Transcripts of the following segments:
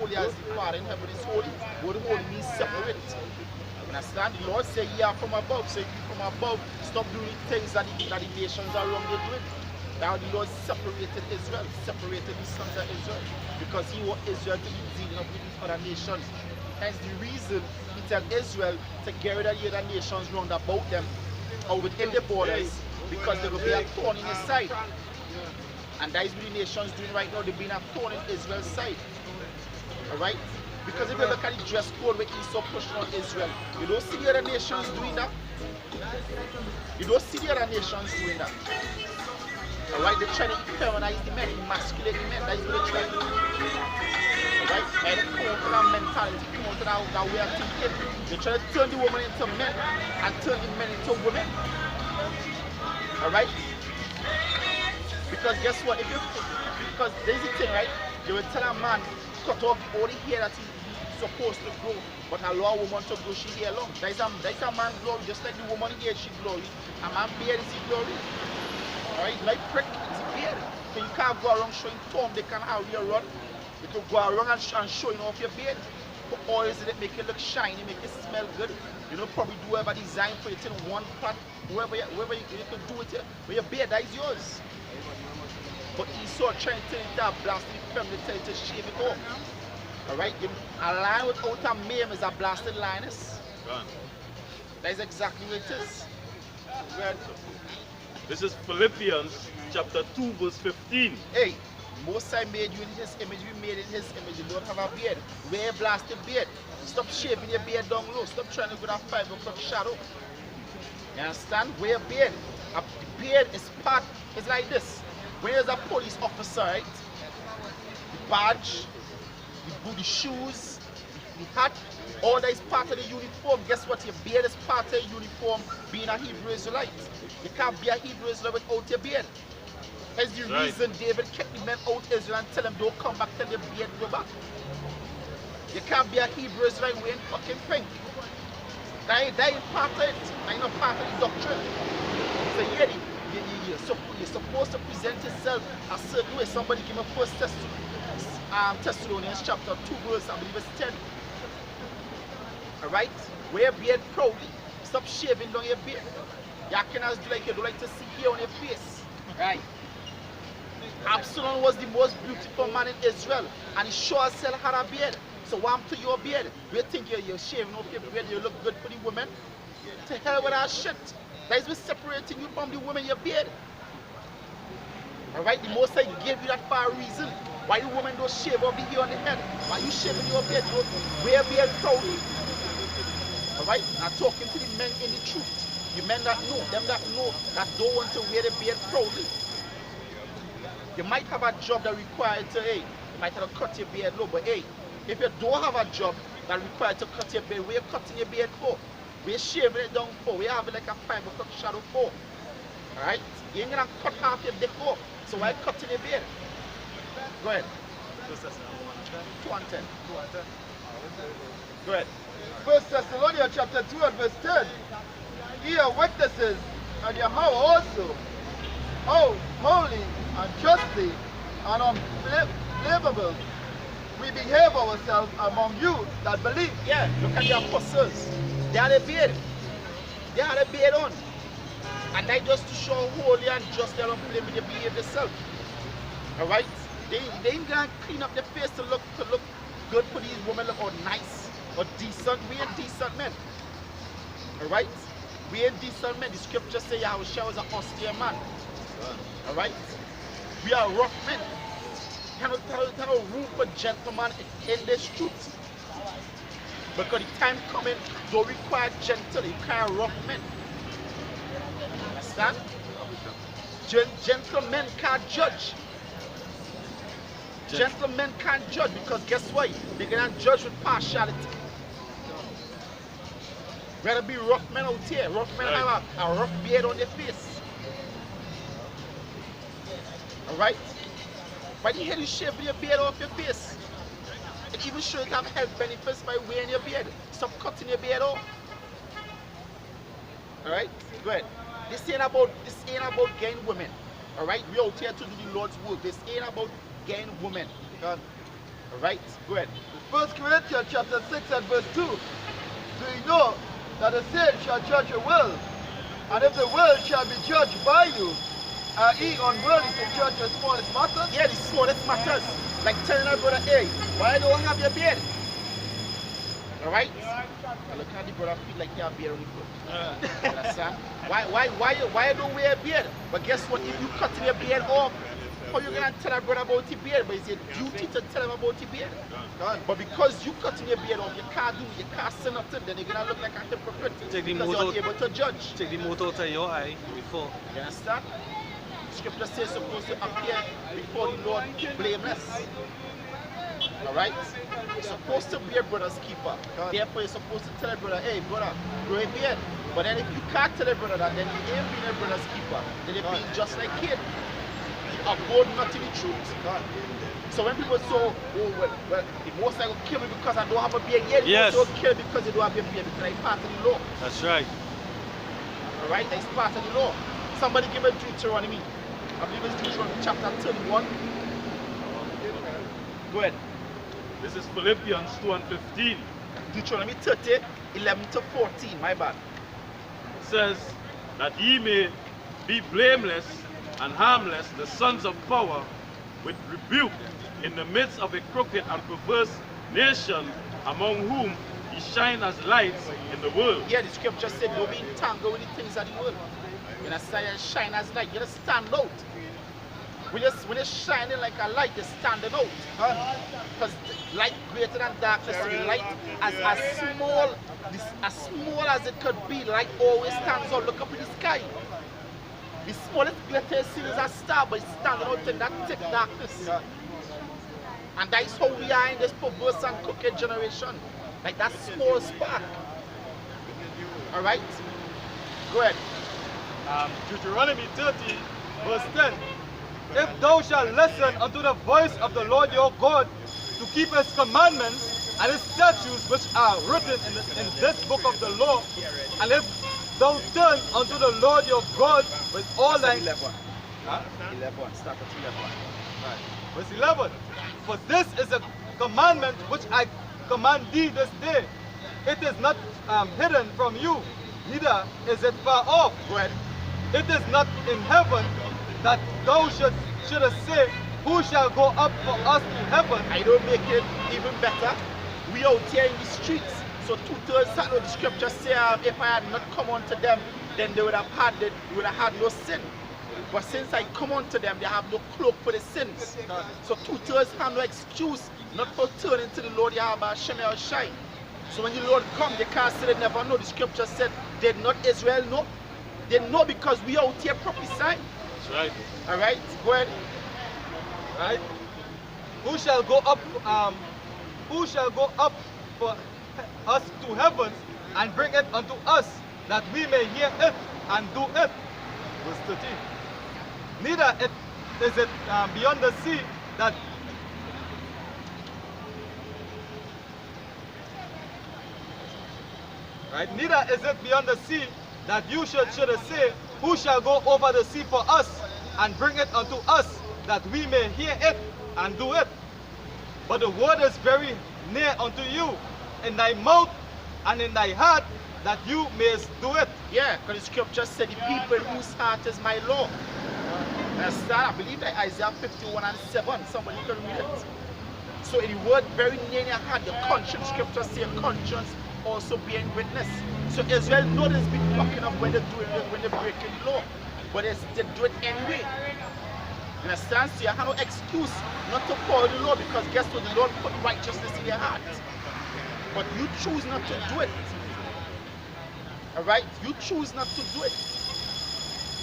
holy as the Father in heaven is holy. Word holy means separate. Understand? The Lord say ye are from above. So if you from above, stop doing things that the nations around you doing. Now the Lord separated Israel, separated the sons of Israel, because he want Israel to be dealing with these other nations. Hence the reason he tell Israel to get rid of the other nations round about them or within the borders, because there will be a thorn in his side. And that is what the nations doing right now. They're being a thorn in Israel's side. Alright? Because if you look at the dress code where Esau pushing on Israel, you don't see the other nations doing that. You don't see the other nations doing that. Alright? They're trying to feminize the men, emasculate the men. That is what they're trying to do. Alright? And counter that mentality, counter that way of thinking. They're trying to turn the woman into men and turn the men into women. Alright? Because guess what? Because there's the thing, right? You will tell a man cut off all the hair that he's supposed to grow, but allow a woman to grow she hair long. That's a man's glory, just like the woman hair she glory. A man beard is his glory. Alright, like prick is a beard. So you can't go around showing Tom, they can have your run. You can go around and showing off your beard. Put oils in it, make it look shiny, make it smell good. You know, probably do whatever design for it in one part, wherever you can do it, with your beard, that is yours. But Esau trying to tell it blasted family, tell you to shave it off. Alright? A lion without a mane is a blasted lioness. That is exactly what it is. This is Philippians chapter 2 verse 15. Hey, Most High made you in his image, we made in his image. You don't have a beard. Wear a blasted beard. Stop shaving your beard down low. Stop trying to go that 5 o'clock shadow. You understand? Wear a beard. A beard is part, it's like this. When there's a police officer, right? The badge, the shoes, the hat, all that is part of the uniform. Guess what? Your beard is part of the uniform being a Hebrew Israelite. You can't be a Hebrew Israelite without your beard. That's the reason David kept the men out of Israel and tell them don't come back till your beard go back. You can't be a Hebrew Israelite wearing fucking pink. That ain't part of it. That ain't not part of the doctrine. So yeah, you're supposed to present yourself a certain way. Somebody give me First Thessalonians chapter 2 verse, I believe it's 10. Alright? Wear a beard proudly. Stop shaving down your beard. You cannot do like you do like to see hair on your face. Right? Absalom was the most beautiful man in Israel, and he sure as hell had a beard. So what happened to your beard? You think you're shaving off your beard, you look good for the women? To hell with that shit. That is what's separating you from the women, your beard. Alright, the Most High gave you that for a reason. Why the women don't shave off the hair on the head? Why you shaving your beard? Don't wear beard proudly. Alright, I'm talking to the men in the truth. The men that know, them that know, that don't want to wear the beard proudly. You might have a job that requires to, hey, you might have to cut your beard low, but hey, if you don't have a job that requires to cut your beard, where you cutting your beard for? Where you shaving it down for? Where you having like a 5 o'clock shadow for? Alright? You ain't gonna cut half your dick off. So why cutting your beard? Go ahead. 2 and 10. Go ahead. First Thessalonians chapter 2 and verse 10. Ye are witnesses, and your how also, how holy and justly and unbelievable we behave ourselves among you that believe. Yeah, look at the apostles. They had a beard. They had a beard on. And that just to show how holy and just they don't believe they behave themselves. Alright? They ain't gonna clean up their face to look good for these women, look all nice or decent. We ain't decent men. Alright? We ain't decent men. The scripture say Yahushua was an austere man. Alright? We are rough men. Cannot room for gentlemen in this truth. Because the time coming, don't require gentle, it require rough men. Understand? Gentlemen can't judge. Gentlemen can't judge because guess what? They're gonna judge with partiality. Rather be rough men out here. Rough men have a rough beard on their face. Alright? Why the hell you shave your beard off your face? It even shows you have health benefits by wearing your beard. Stop cutting your beard off. Alright? Go ahead. This ain't about getting women. Alright? We out here to do the Lord's work. This ain't about getting women. Alright, go ahead. 1 Corinthians chapter 6 and verse 2. Do you know that the saints shall judge the world? And if the world shall be judged by you, are ye unworthy to judge the smallest matters? Yeah, the smallest matters. Like telling our brother, hey, why don't you have your beard? Alright? I look at the brother feel like he have beard on his foot. You understand? Why don't wear a beard? But guess what? If you cut your beard off, how you gonna tell a brother about your beard? But it's your duty to tell him about your beard. But because you cutting your beard off, you can't do, you can't say nothing, then you're gonna look like a hypocrite Take the because motor- you're able to judge. Take the motor out of your eye before. You understand? Scripture says supposed to appear before the Lord blameless. Alright? You're supposed to be a brother's keeper. Therefore, you're supposed to tell a brother, hey, brother, grow a beard. But then if you can't tell a brother that, then you ain't being a brother's keeper. Then you're being just like Cain. You abode not to the truth. So when people say, oh, well, the most I will kill me because I don't have a beard. Yeah, the Yes. most will kill me because you don't have a beard because it's part of the law. That's right. Alright, that's part of the law. Somebody give a Deuteronomy. I believe it's Deuteronomy chapter 31. Go ahead. This is Philippians 2 and 15. Deuteronomy 30, 11 to 14. My bad. It says that ye may be blameless and harmless, the sons of power, with rebuke in the midst of a crooked and perverse nation, among whom ye shine as lights in the world. Yeah, the scripture said, don't be entangled with the things of the world. When I say you shine as light, you just stand out. When you're shining like a light, you're standing out. Because light greater than darkness, the light as small as it could be, light always stands out. Look up in the sky. The smallest glitter you see is a star, but it's standing out in that thick darkness. And that is how we are in this perverse and crooked generation. Like that small spark. Alright? Go ahead. Deuteronomy 30, verse 10. If thou shalt listen unto the voice of the Lord your God, to keep his commandments and his statutes which are written in this book of the law, and if thou turn unto the Lord your God with all thine... 11. Huh? 11. Start at 11. Right. Verse 11. For this is a commandment which I command thee this day. It is not hidden from you, neither is it far off. Go ahead. It is not in heaven, that thou shouldest say, who shall go up for us to heaven? I don't make it even better. We out here in the streets. So 2/3 of the scripture say, if I had not come unto them, then they would have had no sin. But since I come unto them, they have no cloak for the sins. So 2/3 have no excuse not for turning to the Lord Yahweh Shem El Shai. So when the Lord come, they can't say they never know. The scripture said, did not Israel know? They know because we out here prophesying. That's right. Alright, go ahead. Right? Who shall go up for us to heaven and bring it unto us, that we may hear it and do it? Verse 13. Neither is it beyond the sea that right? Neither is it beyond the sea that you should say, who shall go over the sea for us and bring it unto us, that we may hear it and do it. But the word is very near unto you, in thy mouth and in thy heart, that you mayest do it. Yeah, because the scripture said the people whose heart is my law. I believe that Isaiah 51 and 7. Somebody can read it. So in the word very near your heart, your conscience, scripture say conscience also being witness. So Israel knows it's been fucking up when they're doing it, when they're breaking the law. But they do it anyway. You understand? So you have no excuse not to follow the law, because guess what? The Lord put righteousness in your heart. But you choose not to do it. Alright? You choose not to do it.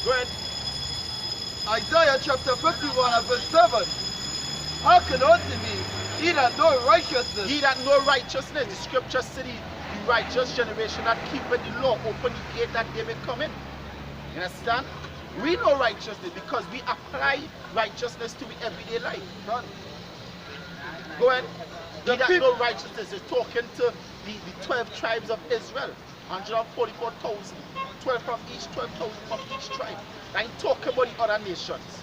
Go ahead. Isaiah chapter 51 and verse 7. Hearken unto me, he that know righteousness. He that know righteousness, the scripture said the righteous generation that keepeth the law, open the gate that they may come in. You understand? We know righteousness because we apply righteousness to our everyday life. Go ahead. He that know righteousness is talking to the 12 tribes of Israel. 144,000. 12 from each, 12,000 from each tribe. I ain't talking about the other nations.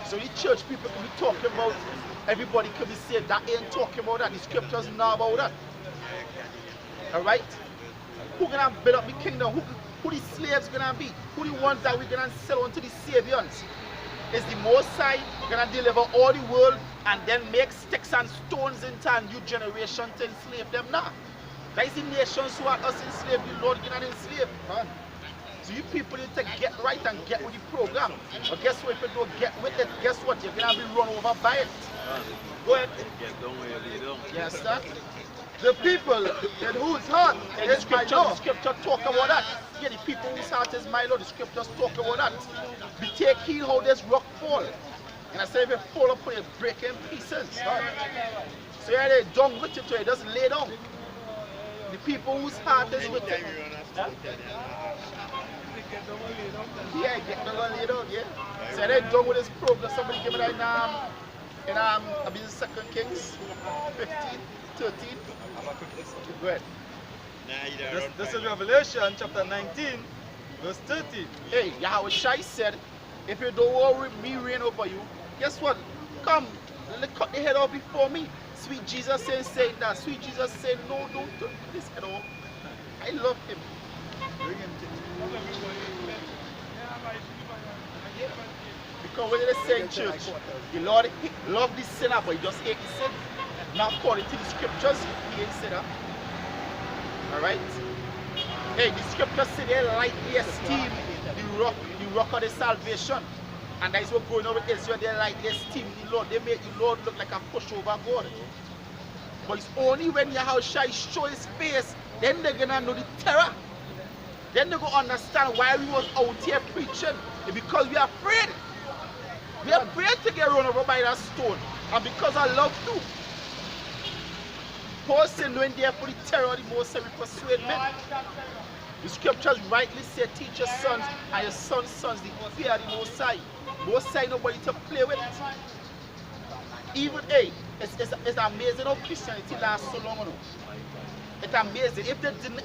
So the church people can be talking about everybody could be saved. That ain't talking about that. The scriptures know about that. Alright? Who gonna build up the kingdom? Who the slaves gonna be? Who the ones that we're gonna sell on to the saviors? Is the Most High gonna deliver all the world and then make sticks and stones into a new generation to enslave them? Nah. That is the nations who are us enslaved, the Lord gonna enslave. So you people need to get right and get with the program. But guess what? If you don't get with it, guess what? You're gonna be run over by it. Go ahead. You understand? The people in whose heart The is my law. scripture talk about that. Yeah, the people whose heart is my Lord, the scriptures talk about that. Be take heed how this rock fall. And I say if you fall upon it, break in pieces. So yeah, they done with it, so it just lay down. The people whose heart is with it. Yeah, get them gonna lay down, yeah. So they done with this program. Somebody give me that in I believe 2 Kings 15, 13. Go ahead. This is Revelation chapter 19, verse 13. Hey, Yahweh Shai said, if you don't worry me reign over you, guess what? Come, cut the head off before me. Sweet Jesus saying that. Sweet Jesus saying, no, don't turn this head off. I love him. Bring him to because when they say in church, the Lord love the sinner, but he just hate the sin. Now according to the scriptures, he ain't sinner. Alright? Hey, the scriptures say they lightly esteem the rock of the salvation. And that is what going on with Israel, they lightly esteem the Lord. They make the Lord look like a pushover God. But it's only when Yahweh show his face, then they're gonna know the terror. Then they're gonna understand why we was out here preaching. It's because we are afraid. We are afraid to get run over by that stone. And because I love too. Paul said, knowing therefore the terror of the Most High will persuade men. The scriptures rightly say, teach your sons and your sons' sons the fear of the Most High. Most High nobody to play with. Even, hey, it's amazing how Christianity lasts so long. No? It's amazing. If they didn't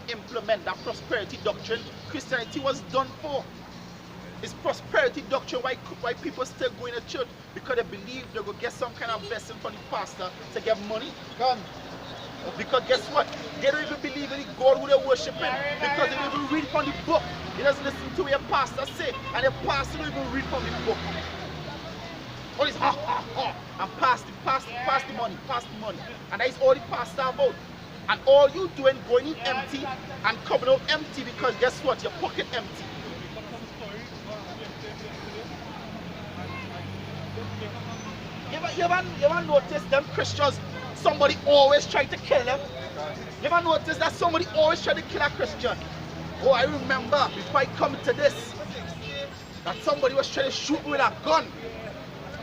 implement that prosperity doctrine, Christianity was done for. It's prosperity doctrine why people still going to church, because they believe they're going to get some kind of blessing from the pastor to get money. Come. Because guess what? They don't even believe in the God who they're worshiping, because they don't even read from the book. They just listen to what your pastor say, and the pastor don't even read from the book. All this ha ha ha and pass the money. And that is all the pastor about. And all you doing going in empty and coming out empty, because guess what? Your pocket empty. You ever notice them Christians, somebody always try to kill them? You ever notice that somebody always try to kill a Christian? Oh, I remember before I come to this, that somebody was trying to shoot me with a gun.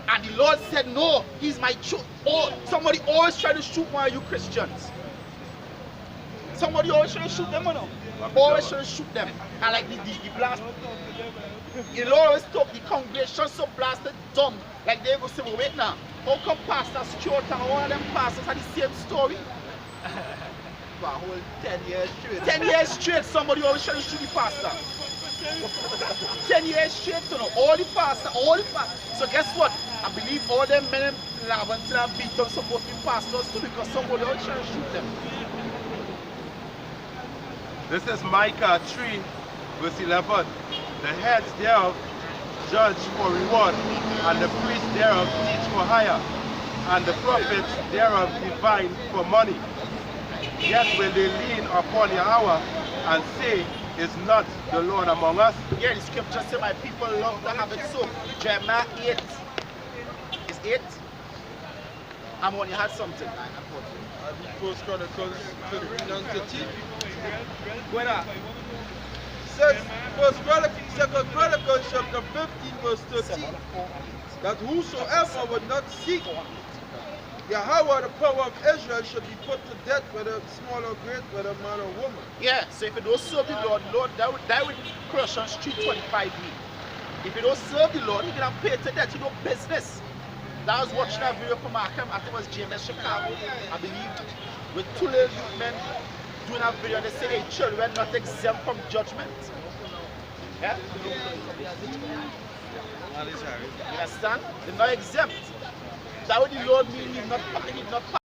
And the Lord said, no, he's my truth. Oh, somebody always try to shoot one of you Christians. Somebody always try to shoot them, or no? Always try to shoot them. And like the blast, the Lord always talk, the congregation so blasted dumb. Like they go say, well, wait now, how come Pastor Stuart and all of them pastors are the same story? For a whole 10 years straight. 10 years straight, somebody always try to shoot the pastor. 10 years straight, so no, all the pastors. So guess what? I believe all them men in Laventille and Beaton supposed to be pastors too, because somebody always try to shoot them. This is Micah 3, verse 11. The heads thereof judge for reward, and the priests thereof teach for hire, and the prophets thereof divine for money. Yet will they lean upon Yahweh and say, is not the Lord among us? Yeah, the scripture says my people love to have it so. Jeremiah 8. Is 8? I'm on, you had something. First Chronicles 15 and 13. Go ahead. Says Second Chronicles chapter 15 verse 13, that whosoever would not seek Yahweh, the power of Israel, should be put to death, whether small or great, whether man or woman. Yeah, so if you don't serve the Lord, that would Colossians 3:25 mean. If you don't serve the Lord, you're going to pay to death, you know business. I was watching a video from Markham, I think it was JMS Chicago, I believe, with two little youth men doing a video, and they say, hey, children not exempt from judgment. Yeah? You understand? They're not exempt. That what the Lord mean, he's not